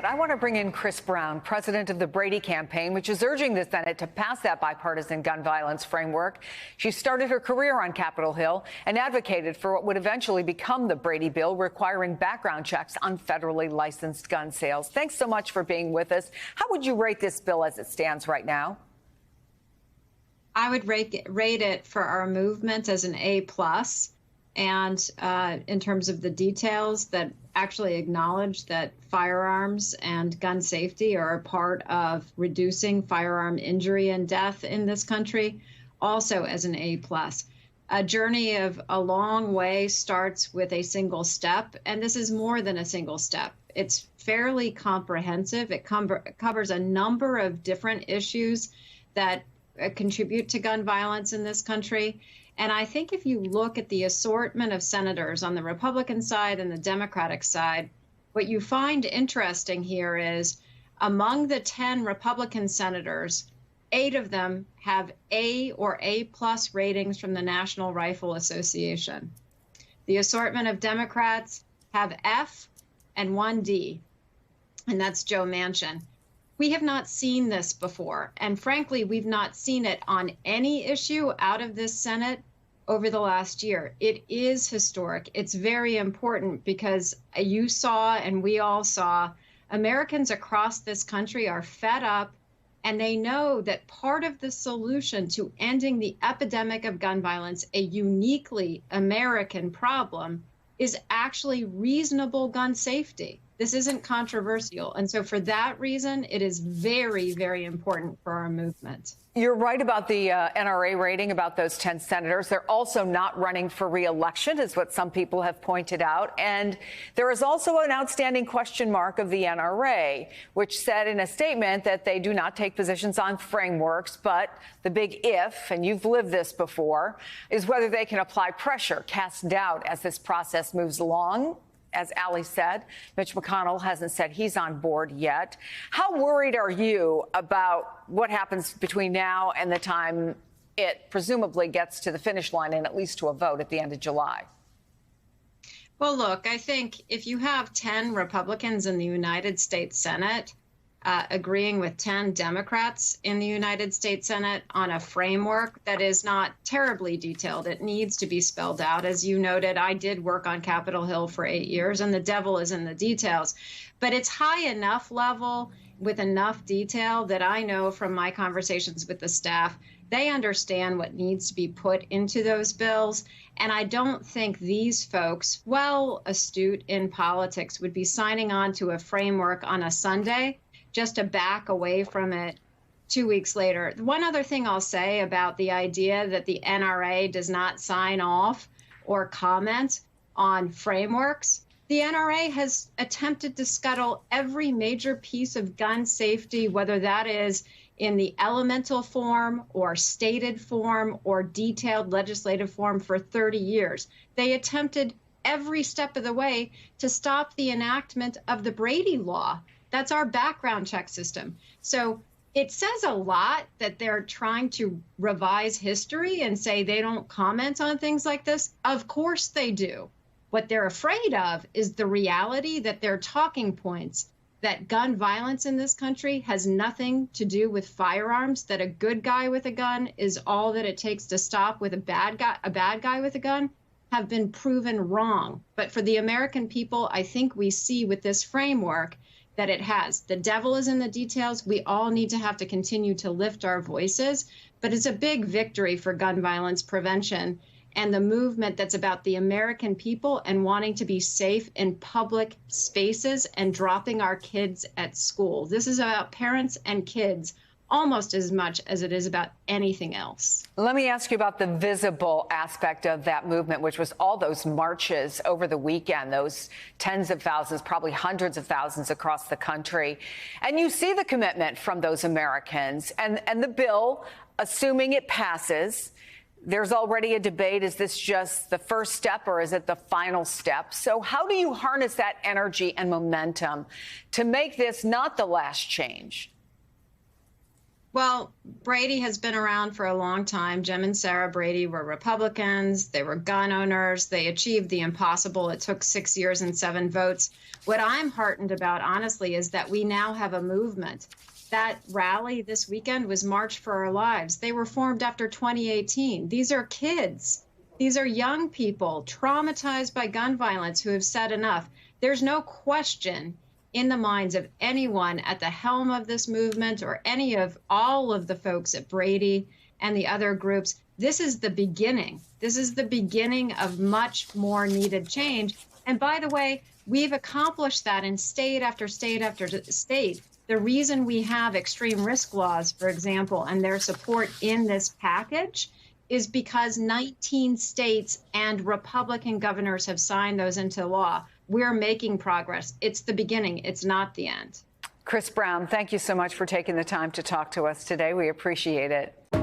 I want to bring in Chris Brown, president of the Brady campaign, which is urging the Senate to pass that bipartisan gun violence framework. She started her career on Capitol Hill and advocated for what would eventually become the Brady bill, requiring background checks on federally licensed gun sales. Thanks so much for being with us. How would you rate this bill as it stands right now? I would rate it for our movement as an A+. And in terms of the details that actually acknowledge that firearms and gun safety are a part of reducing firearm injury and death in this country, also as an A+. A journey of a long way starts with a single step, and this is more than a single step. It's fairly comprehensive. It covers a number of different issues that contribute to gun violence in this country. And I think if you look at the assortment of senators on the Republican side and the Democratic side, what you find interesting here is among the 10 Republican senators, 8 of them have A or A+ ratings from the National Rifle Association. The assortment of Democrats have F and 1 D, and that's Joe Manchin. We have not seen this before, and frankly, we've not seen it on any issue out of this Senate over the last year. It is historic. It's very important because you saw, and we all saw, Americans across this country are fed up, and they know that part of the solution to ending the epidemic of gun violence, a uniquely American problem, is actually reasonable gun safety. This isn't controversial. And so for that reason, it is very, very important for our movement. You're right about the NRA rating, about those 10 senators. They're also not running for re-election, is what some people have pointed out. And there is also an outstanding question mark of the NRA, which said in a statement that they do not take positions on frameworks. But the big if, and you've lived this before, is whether they can apply pressure, cast doubt as this process moves along. As Ali said, Mitch McConnell hasn't said he's on board yet. How worried are you about what happens between now and the time it presumably gets to the finish line and at least to a vote at the end of July? Well, look, I think if you have 10 Republicans in the United States Senate agreeing with 10 Democrats in the United States Senate on a framework that is not terribly detailed. It needs to be spelled out. As you noted, I did work on Capitol Hill for 8 years, and the devil is in the details. But it's high enough level with enough detail that I know from my conversations with the staff, they understand what needs to be put into those bills. And I don't think these folks, well astute in politics, would be signing on to a framework on a Sunday just to back away from it 2 weeks later. One other thing I'll say about the idea that the NRA does not sign off or comment on frameworks, the NRA has attempted to scuttle every major piece of gun safety, whether that is in the elemental form or stated form or detailed legislative form, for 30 years. They attempted every step of the way to stop the enactment of the Brady law. That's our background check system. So it says a lot that they're trying to revise history and say they don't comment on things like this. Of course they do. What they're afraid of is the reality that their talking points, that gun violence in this country has nothing to do with firearms, that a good guy with a gun is all that it takes to stop with a bad guy with a gun, have been proven wrong. But for the American people, I think we see with this framework that it has. The devil is in the details. We all need to have to continue to lift our voices, but it's a big victory for gun violence prevention and the movement that's about the American people and wanting to be safe in public spaces and dropping our kids at school. This is about parents and kids almost as much as it is about anything else. Let me ask you about the visible aspect of that movement, which was all those marches over the weekend, those tens of thousands, probably hundreds of thousands across the country. And you see the commitment from those Americans and the bill, assuming it passes. There's already a debate. Is this just the first step or is it the final step? So how do you harness that energy and momentum to make this not the last change? Well, Brady has been around for a long time. Jim and Sarah Brady were Republicans. They were gun owners. They achieved the impossible. It took 6 years and 7 votes. What I'm heartened about, honestly, is that we now have a movement. That rally this weekend was March for Our Lives. They were formed after 2018. These are kids. These are young people traumatized by gun violence who have said enough. There's no question in the minds of anyone at the helm of this movement or any of all of the folks at Brady and the other groups. This is the beginning. This is the beginning of much more needed change. And by the way, we've accomplished that in state after state after state. The reason we have extreme risk laws, for example, and their support in this package is because 19 states and Republican governors have signed those into law. We're making progress. It's the beginning. It's not the end. Chris Brown, thank you so much for taking the time to talk to us today. We appreciate it.